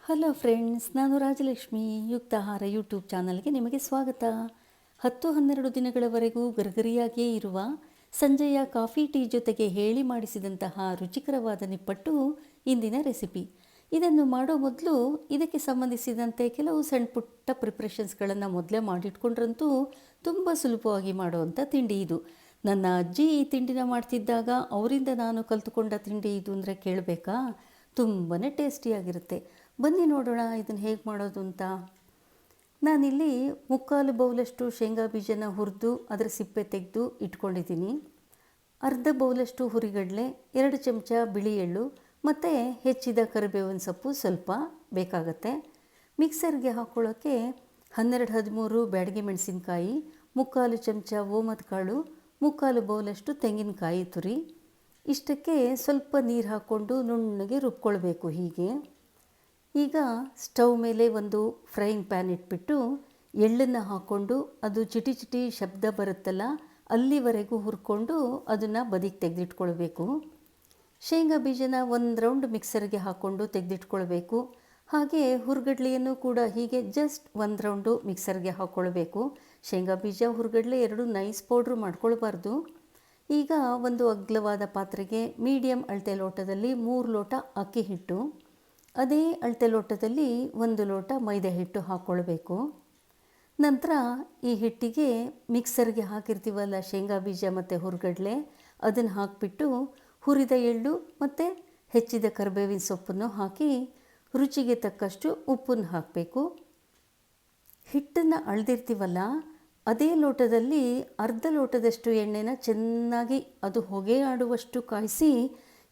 Hello friends, ನಾನು Rajalakshmi. ಯುಕ್ತಾಹಾರ YouTube ಚಾನಲ್ಗೆ ನಿಮಗೆ ಸ್ವಾಗತ. 10-12 ದಿನಗಳವರೆಗೂ ಗರಿಗರಿಯಾಗಿಯೇ ಇರುವ ಸಂಜೆಯ ಕಾಫಿ ಟೀ ಜೊತೆಗೆ ಹೇಳಿ ಮಾಡಿಸಿದಂತಹ ರುಚಿಕರವಾದ ನಿಪ್ಪಟ್ಟು ಇಂದಿನ ರೆಸಿಪಿ. ಇದನ್ನು ಮಾಡೋ ಮೊದಲು ಇದಕ್ಕೆ ಸಂಬಂಧಿಸಿದಂತೆ ಕೆಲವು ಸಣ್ಣ ಪುಟ್ಟ ಪ್ರಿಪ್ರೇಷನ್ಸ್ಗಳನ್ನು ಮೊದಲೇ ಮಾಡಿಟ್ಕೊಂಡ್ರಂತೂ ತುಂಬ ಸುಲಭವಾಗಿ ಮಾಡುವಂಥ ತಿಂಡಿ ಇದು. ನನ್ನ ಅಜ್ಜಿ ಈ ತಿಂಡಿನ ಮಾಡ್ತಿದ್ದಾಗ ಅವರಿಂದ ನಾನು ಕಲ್ತುಕೊಂಡ ತಿಂಡಿ ಇದು ಅಂದರೆ ಕೇಳಬೇಕಾ? ತುಂಬಾ ಟೇಸ್ಟಿಯಾಗಿರುತ್ತೆ. ಬನ್ನಿ ನೋಡೋಣ ಇದನ್ನು ಹೇಗೆ ಮಾಡೋದು ಅಂತ. ನಾನಿಲ್ಲಿ 3/4 ಬೌಲಷ್ಟು ಶೇಂಗಾ ಬೀಜನ ಹುರಿದು ಅದರ ಸಿಪ್ಪೆ ತೆಗೆದು ಇಟ್ಕೊಂಡಿದ್ದೀನಿ. ಅರ್ಧ ಬೌಲಷ್ಟು ಹುರಿಗಡಲೆ, 2 ಚಮಚ ಬಿಳಿ ಎಳ್ಳು ಮತ್ತು ಹೆಚ್ಚಿದ ಕರಿಬೇವಿನ ಸೊಪ್ಪು ಸ್ವಲ್ಪ ಬೇಕಾಗತ್ತೆ. ಮಿಕ್ಸರ್ಗೆ ಹಾಕ್ಕೊಳ್ಳೋಕ್ಕೆ 12-13 ಬ್ಯಾಡಗಿ ಮೆಣಸಿನ್ಕಾಯಿ, 3/4 ಚಮಚ ಓಮದ ಕಾಳು, 3/4 ಬೌಲಷ್ಟು ತೆಂಗಿನಕಾಯಿ ತುರಿ. ಇಷ್ಟಕ್ಕೆ ಸ್ವಲ್ಪ ನೀರು ಹಾಕ್ಕೊಂಡು ನುಣ್ಣಗೆ ರುಬ್ಕೊಳ್ಬೇಕು. ಹೀಗೆ ಈಗ ಸ್ಟವ್ ಮೇಲೆ ಒಂದು ಫ್ರೈಯಿಂಗ್ ಪ್ಯಾನ್ ಇಟ್ಬಿಟ್ಟು ಎಳ್ಳನ್ನು ಹಾಕ್ಕೊಂಡು ಅದು ಚಿಟಿ ಚಿಟಿ ಶಬ್ದ ಬರುತ್ತಲ್ಲ ಅಲ್ಲಿವರೆಗೂ ಹುರ್ಕೊಂಡು ಅದನ್ನು ಬದಿಗೆ ತೆಗೆದಿಟ್ಕೊಳ್ಬೇಕು. ಶೇಂಗಾ ಬೀಜನ ಒಂದು ರೌಂಡ್ ಮಿಕ್ಸರ್ಗೆ ಹಾಕ್ಕೊಂಡು ತೆಗೆದಿಟ್ಕೊಳ್ಬೇಕು. ಹಾಗೆ ಹುರ್ಗಡ್ಲೆಯನ್ನು ಕೂಡ ಹೀಗೆ ಜಸ್ಟ್ ಒಂದು ರೌಂಡು ಮಿಕ್ಸರ್ಗೆ ಹಾಕ್ಕೊಳ್ಬೇಕು. ಶೇಂಗಾ ಬೀಜ ಹುರ್ಗಡ್ಲೆ ಎರಡು ನೈಸ್ ಪೌಡ್ರು ಮಾಡ್ಕೊಳ್ಬಾರ್ದು. ಈಗ ಒಂದು ಅಗಲವಾದ ಪಾತ್ರೆಗೆ ಮೀಡಿಯಮ್ ಅಳತೆ ಲೋಟದಲ್ಲಿ 3 ಲೋಟ ಅಕ್ಕಿ ಹಿಟ್ಟು, ಅದೇ ಅಳತೆ ಲೋಟದಲ್ಲಿ 1 ಲೋಟ ಮೈದಾ ಹಿಟ್ಟು ಹಾಕ್ಕೊಳ್ಬೇಕು. ನಂತರ ಈ ಹಿಟ್ಟಿಗೆ ಮಿಕ್ಸರ್ಗೆ ಹಾಕಿರ್ತೀವಲ್ಲ ಶೇಂಗಾ ಬೀಜ ಮತ್ತು ಹುರ್ಗಡ್ಲೆ ಅದನ್ನು ಹಾಕಿಬಿಟ್ಟು ಹುರಿದ ಎಳ್ಳು ಮತ್ತು ಹೆಚ್ಚಿದ ಕರಿಬೇವಿನ ಸೊಪ್ಪನ್ನು ಹಾಕಿ ರುಚಿಗೆ ತಕ್ಕಷ್ಟು ಉಪ್ಪನ್ನು ಹಾಕಬೇಕು. ಹಿಟ್ಟನ್ನು ಅಳೆದಿರ್ತೀವಲ್ಲ ಅದೇ ಲೋಟದಲ್ಲಿ ಅರ್ಧ ಲೋಟದಷ್ಟು ಎಣ್ಣೆನ ಚೆನ್ನಾಗಿ ಅದು ಹೊಗೆ ಆಡುವಷ್ಟು ಕಾಯಿಸಿ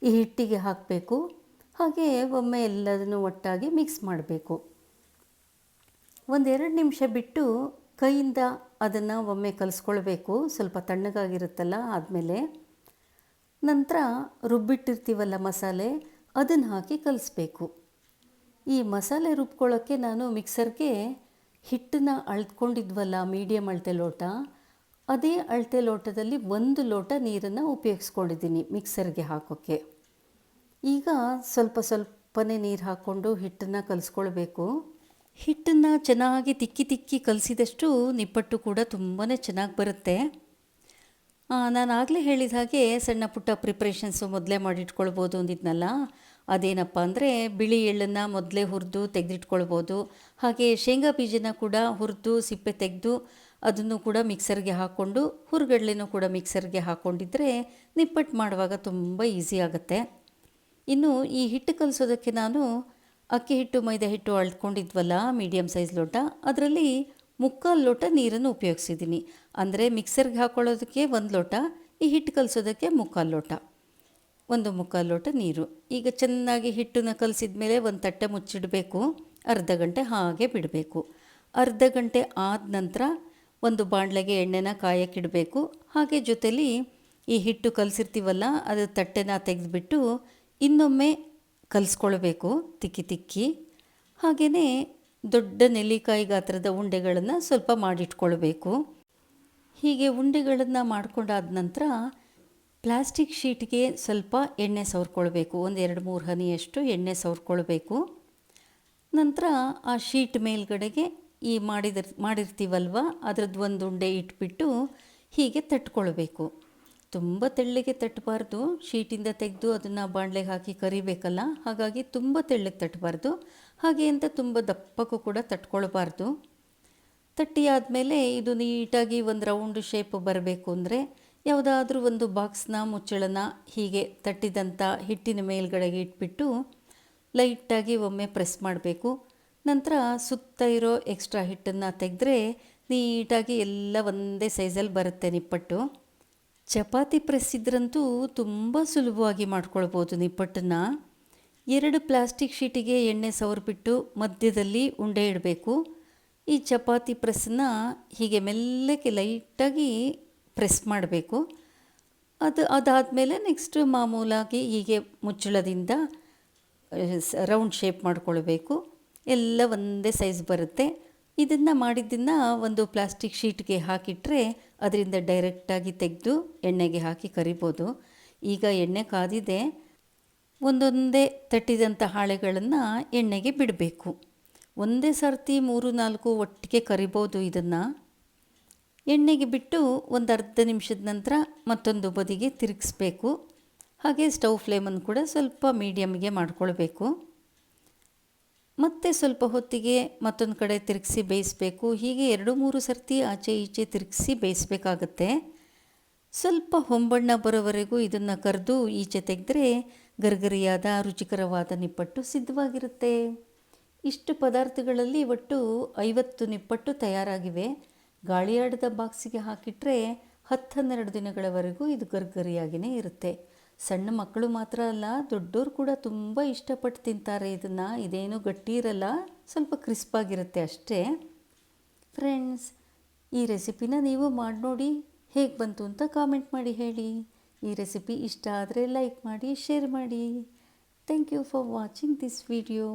ಈ ಹಿಟ್ಟಿಗೆ ಹಾಕಬೇಕು. ಹಾಗೆ ಒಮ್ಮೆ ಎಲ್ಲದನ್ನು ಒಟ್ಟಾಗಿ ಮಿಕ್ಸ್ ಮಾಡಬೇಕು. 1-2 ನಿಮಿಷ ಬಿಟ್ಟು ಕೈಯಿಂದ ಅದನ್ನು ಒಮ್ಮೆ ಕಲಿಸ್ಕೊಳ್ಬೇಕು. ಸ್ವಲ್ಪ ತಣ್ಣಗಾಗಿರುತ್ತಲ್ಲ ಆದಮೇಲೆ. ನಂತರ ರುಬ್ಬಿಟ್ಟಿರ್ತೀವಲ್ಲ ಮಸಾಲೆ ಅದನ್ನು ಹಾಕಿ ಕಲಿಸ್ಬೇಕು. ಈ ಮಸಾಲೆ ರುಬ್ಕೊಳ್ಳೋಕ್ಕೆ ನಾನು ಮಿಕ್ಸರ್ಗೆ ಹಿಟ್ಟನ್ನು ಅಳ್ಕೊಂಡಿದ್ವಲ್ಲ ಮೀಡಿಯಮ್ ಅಳತೆ ಲೋಟ, ಅದೇ ಅಳತೆ ಲೋಟದಲ್ಲಿ 1 ಲೋಟ ನೀರನ್ನು ಉಪಯೋಗಿಸ್ಕೊಂಡಿದ್ದೀನಿ ಮಿಕ್ಸರ್ಗೆ ಹಾಕೋಕ್ಕೆ. ಈಗ ಸ್ವಲ್ಪ ಸ್ವಲ್ಪನೇ ನೀರು ಹಾಕ್ಕೊಂಡು ಹಿಟ್ಟನ್ನು ಕಲಿಸ್ಕೊಳ್ಬೇಕು. ಹಿಟ್ಟನ್ನು ಚೆನ್ನಾಗಿ ತಿಕ್ಕಿ ಕಲಿಸಿದಷ್ಟು ನಿಪ್ಪಟ್ಟು ಕೂಡ ತುಂಬಾ ಚೆನ್ನಾಗಿ ಬರುತ್ತೆ. ನಾನು ಆಗಲೇ ಹೇಳಿದ ಹಾಗೆ ಸಣ್ಣ ಪುಟ್ಟ ಪ್ರಿಪ್ರೇಷನ್ಸು ಮೊದಲೇ ಮಾಡಿಟ್ಕೊಳ್ಬೋದು ಅಂದಿದ್ನಲ್ಲ, ಅದೇನಪ್ಪ ಅಂದರೆ ಬಿಳಿ ಎಳ್ಳನ್ನು ಮೊದಲೇ ಹುರಿದು ತೆಗೆದಿಟ್ಕೊಳ್ಬೋದು. ಹಾಗೆ ಶೇಂಗಾ ಬೀಜನ ಕೂಡ ಹುರಿದು ಸಿಪ್ಪೆ ತೆಗೆದು ಅದನ್ನು ಕೂಡ ಮಿಕ್ಸರ್ಗೆ ಹಾಕ್ಕೊಂಡು ಹುರ್ಗಡ್ಲೆನೂ ಕೂಡ ಮಿಕ್ಸರ್ಗೆ ಹಾಕ್ಕೊಂಡಿದ್ರೆ ನಿಪ್ಪಟ್ಟು ಮಾಡುವಾಗ ತುಂಬ ಈಸಿ ಆಗುತ್ತೆ. ಇನ್ನು ಈ ಹಿಟ್ಟು ಕಲಿಸೋದಕ್ಕೆ ನಾನು ಅಕ್ಕಿ ಹಿಟ್ಟು ಮೈದಾ ಹಿಟ್ಟು ಅಳ್ಕೊಂಡಿದ್ವಲ್ಲ ಮೀಡಿಯಮ್ ಸೈಜ್ ಲೋಟ, ಅದರಲ್ಲಿ 3/4 ಲೋಟ ನೀರನ್ನು ಉಪಯೋಗಿಸಿದ್ದೀನಿ. ಅಂದರೆ ಮಿಕ್ಸರ್ಗೆ ಹಾಕ್ಕೊಳ್ಳೋದಕ್ಕೆ 1 ಲೋಟ, ಈ ಹಿಟ್ಟು ಕಲಿಸೋದಕ್ಕೆ 3/4 ಲೋಟ, 1/3 ಲೋಟ ನೀರು. ಈಗ ಚೆನ್ನಾಗಿ ಹಿಟ್ಟನ್ನು ಕಲಿಸಿದ ಮೇಲೆ ಒಂದು ತಟ್ಟೆ ಮುಚ್ಚಿಡಬೇಕು. ಅರ್ಧ ಗಂಟೆ ಹಾಗೆ ಬಿಡಬೇಕು. ಅರ್ಧ ಗಂಟೆ ಆದ ನಂತರ ಒಂದು ಬಾಣಲೆಗೆ ಎಣ್ಣೆನ ಕಾಯಕ್ಕಿಡಬೇಕು. ಹಾಗೆ ಜೊತೆಲಿ ಈ ಹಿಟ್ಟು ಕಲಿಸಿರ್ತೀವಲ್ಲ ಅದು ತಟ್ಟೆನ ತೆಗೆದುಬಿಟ್ಟು ಇನ್ನೊಮ್ಮೆ ಕಲಿಸ್ಕೊಳ್ಬೇಕು ತಿಕ್ಕಿ. ಹಾಗೆಯೇ ದೊಡ್ಡ ನೆಲ್ಲಿಕಾಯಿ ಗಾತ್ರದ ಉಂಡೆಗಳನ್ನು ಸ್ವಲ್ಪ ಮಾಡಿಟ್ಕೊಳ್ಬೇಕು. ಹೀಗೆ ಉಂಡೆಗಳನ್ನು ಮಾಡ್ಕೊಂಡಾದ ನಂತರ ಪ್ಲಾಸ್ಟಿಕ್ ಶೀಟ್ಗೆ ಸ್ವಲ್ಪ ಎಣ್ಣೆ ಸವರ್ಕೊಳ್ಬೇಕು. 1-2-3 ಹನಿಯಷ್ಟು ಎಣ್ಣೆ ಸವರ್ಕೊಳ್ಬೇಕು. ನಂತರ ಆ ಶೀಟ್ ಮೇಲ್ಗಡೆಗೆ ಈ ಮಾಡಿರ್ತೀವಲ್ವ ಅದರದ್ದು ಒಂದು ಉಂಡೆ ಇಟ್ಬಿಟ್ಟು ಹೀಗೆ ತಟ್ಕೊಳ್ಬೇಕು. ತುಂಬ ತೆಳ್ಳಗೆ ತಟ್ಟಬಾರ್ದು, ಶೀಟಿಂದ ತೆಗೆದು ಅದನ್ನು ಬಾಣಲೆಗೆ ಹಾಕಿ ಕರಿಬೇಕಲ್ಲ, ಹಾಗಾಗಿ ತುಂಬ ತೆಳ್ಳಗೆ ತಟ್ಟಬಾರ್ದು. ಹಾಗೆ ಅಂತ ತುಂಬ ದಪ್ಪಕ್ಕೂ ಕೂಡ ತಟ್ಕೊಳ್ಬಾರ್ದು. ತಟ್ಟಿ ಆದಮೇಲೆ ಇದು ನೀಟಾಗಿ ಒಂದು ರೌಂಡ್ ಶೇಪ್ ಬರಬೇಕು ಅಂದರೆ ಯಾವುದಾದ್ರೂ ಒಂದು ಬಾಕ್ಸ್ನ ಮುಚ್ಚಳನ ಹೀಗೆ ತಟ್ಟಿದಂಥ ಹಿಟ್ಟಿನ ಮೇಲ್ಗಡೆಗೆ ಇಟ್ಬಿಟ್ಟು ಲೈಟಾಗಿ ಒಮ್ಮೆ ಪ್ರೆಸ್ ಮಾಡಬೇಕು. ನಂತರ ಸುತ್ತ ಇರೋ ಎಕ್ಸ್ಟ್ರಾ ಹಿಟ್ಟನ್ನು ತೆಗೆದ್ರೆ ನೀಟಾಗಿ ಎಲ್ಲ ಒಂದೇ ಸೈಜಲ್ಲಿ ಬರುತ್ತೆ ನಿಪ್ಪಟ್ಟು. ಚಪಾತಿ ಪ್ರೆಸ್ ಇದ್ರಂತೂ ತುಂಬ ಸುಲಭವಾಗಿ ಮಾಡ್ಕೊಳ್ಬೋದು ನಿಪ್ಪಟ್ಟನ್ನು. 2 ಪ್ಲಾಸ್ಟಿಕ್ ಶೀಟಿಗೆ ಎಣ್ಣೆ ಸವರ್ಬಿಟ್ಟು ಮಧ್ಯದಲ್ಲಿ ಉಂಡೆ ಇಡಬೇಕು. ಈ ಚಪಾತಿ ಪ್ರೆಸ್ಸನ್ನು ಹೀಗೆ ಮೆಲ್ಲಕ್ಕೆ ಲೈಟಾಗಿ ಪ್ರೆಸ್ ಮಾಡಬೇಕು. ಅದಾದಮೇಲೆ ನೆಕ್ಸ್ಟ್ ಮಾಮೂಲಾಗಿ ಹೀಗೆ ಮುಚ್ಚಳದಿಂದ ರೌಂಡ್ ಶೇಪ್ ಮಾಡ್ಕೊಳ್ಬೇಕು. ಎಲ್ಲ ಒಂದೇ ಸೈಜ್ ಬರುತ್ತೆ. ಇದನ್ನು ಮಾಡಿದ್ದನ್ನು ಒಂದು ಪ್ಲಾಸ್ಟಿಕ್ ಶೀಟ್ಗೆ ಹಾಕಿಟ್ರೆ ಅದರಿಂದ ಡೈರೆಕ್ಟಾಗಿ ತೆಗೆದು ಎಣ್ಣೆಗೆ ಹಾಕಿ ಕರಿಬೋದು. ಈಗ ಎಣ್ಣೆ ಕಾದಿದೆ. ಒಂದೊಂದೇ ತಟ್ಟಿದಂಥ ಹಾಳೆಗಳನ್ನು ಎಣ್ಣೆಗೆ ಬಿಡಬೇಕು. ಒಂದೇ ಸರ್ತಿ 3-4 ಒಟ್ಟಿಗೆ ಕರಿಬೋದು. ಇದನ್ನು ಎಣ್ಣೆಗೆ ಬಿಟ್ಟು ಒಂದು ಅರ್ಧ ನಿಮಿಷದ ನಂತರ ಮತ್ತೊಂದು ಬದಿಗೆ ತಿರುಗಿಸ್ಬೇಕು. ಹಾಗೆ ಸ್ಟವ್ ಫ್ಲೇಮನ್ನು ಕೂಡ ಸ್ವಲ್ಪ ಮೀಡಿಯಮ್ಗೆ ಮಾಡ್ಕೊಳ್ಬೇಕು. ಮತ್ತೆ ಸ್ವಲ್ಪ ಹೊತ್ತಿಗೆ ಮತ್ತೊಂದು ಕಡೆ ತಿರುಗಿಸಿ ಬೇಯಿಸಬೇಕು. ಹೀಗೆ 2-3 ಸರ್ತಿ ಆಚೆ ಈಚೆ ತಿರುಗಿಸಿ ಬೇಯಿಸಬೇಕಾಗತ್ತೆ. ಸ್ವಲ್ಪ ಹೊಂಬಣ್ಣ ಬರೋವರೆಗೂ ಇದನ್ನು ಕರೆದು ಈಚೆ ತೆಗೆದ್ರೆ ಗರಿಗರಿಯಾದ ರುಚಿಕರವಾದ ನಿಪ್ಪಟ್ಟು ಸಿದ್ಧವಾಗಿರುತ್ತೆ. ಇಷ್ಟು ಪದಾರ್ಥಗಳಲ್ಲಿ ಒಟ್ಟು 50 ನಿಪ್ಪಟ್ಟು ತಯಾರಾಗಿವೆ. ಗಾಳಿಯಾಡದ ಬಾಕ್ಸಿಗೆ ಹಾಕಿಟ್ರೆ 10-12 ದಿನಗಳವರೆಗೂ ಇದು ಗರಿಗರಿಯಾಗಿಯೇ ಇರುತ್ತೆ. ಸಣ್ಣ ಮಕ್ಕಳು ಮಾತ್ರ ಅಲ್ಲ, ದೊಡ್ಡೋರು ಕೂಡ ತುಂಬ ಇಷ್ಟಪಟ್ಟು ತಿಂತಾರೆ ಇದನ್ನು. ಇದೇನು ಗಟ್ಟಿ ಇರಲ್ಲ, ಸ್ವಲ್ಪ ಕ್ರಿಸ್ಪಾಗಿರುತ್ತೆ ಅಷ್ಟೇ. ಫ್ರೆಂಡ್ಸ್, ಈ ರೆಸಿಪಿನ ನೀವು ಮಾಡಿ ನೋಡಿ, ಹೇಗೆ ಬಂತು ಅಂತ ಕಾಮೆಂಟ್ ಮಾಡಿ ಹೇಳಿ. ಈ ರೆಸಿಪಿ ಇಷ್ಟ ಆದರೆ ಲೈಕ್ ಮಾಡಿ, ಶೇರ್ ಮಾಡಿ. Thank you for watching this video.